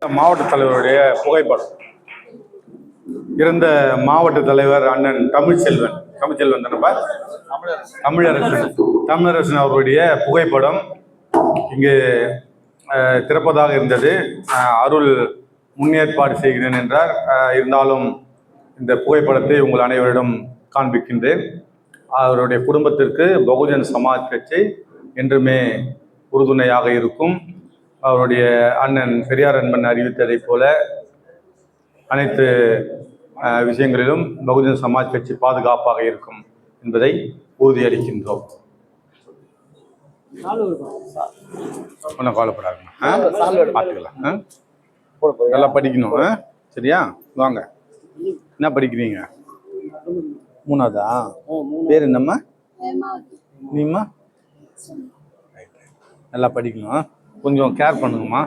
மாவட்ட தலைவருடைய புகைப்படம். இருந்த மாவட்ட தலைவர் அண்ணன் தமிழ்ச்செல்வன் தானப்பா, தமிழரசன் அவருடைய புகைப்படம் இங்கு திறப்பதாக இருந்தது. அருள் முன்னேற்பாடு செய்கிறேன் என்றார். இருந்தாலும் இந்த புகைப்படத்தை உங்கள் அனைவரிடம் காண்பிக்கின்றேன். அவருடைய குடும்பத்திற்கு பகுஜன் சமாஜ் கட்சி என்றுமே உறுதுணையாக இருக்கும். அவருடைய அண்ணன் பெரியார் அன்பன் அறிவித்ததை போல அனைத்து விஷயங்களிலும் பகுஜன் சமாஜ் கட்சி பாதுகாப்பாக இருக்கும் என்பதை உறுதியளிக்கின்றோம். ஒன்றும் கவலைப்படாதுங்க, பார்த்துக்கலாம். நல்லா படிக்கணும், சரியா? வாங்க. என்ன படிக்கிறீங்க? 3ஆவதா? பேர் என்னம்மா? நீம்மா? நல்லா படிக்கணும், கொஞ்சம் கேர் பண்ணுங்கம்மா,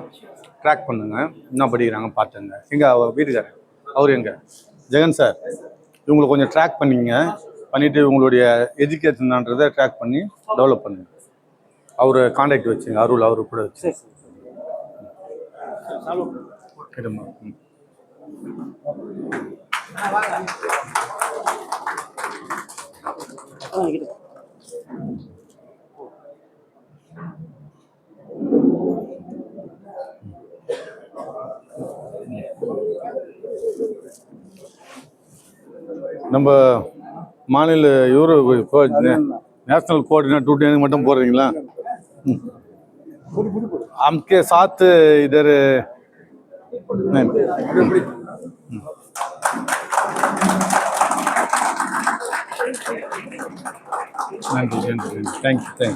ட்ராக் பண்ணுங்க, என்ன படிக்கிறாங்க பார்த்துங்க. எங்கே வீட்டுக்காரர் அவர் எங்கே? ஜெகன் சார், இவங்களை கொஞ்சம் ட்ராக் பண்ணிவிட்டு இவங்களுடைய எஜுகேஷன்ன்றதை ட்ராக் பண்ணி டெவலப் பண்ணுங்க. அவர் கான்டாக்ட் வச்சுங்க, அருள் அவரு கூட வச்சு. நம்ம மாநில நேஷनल कोऑर्डिनेटर ट्रेनिंग மட்டும் போடுறீங்களா? हमके साथ इधर थैंक यू।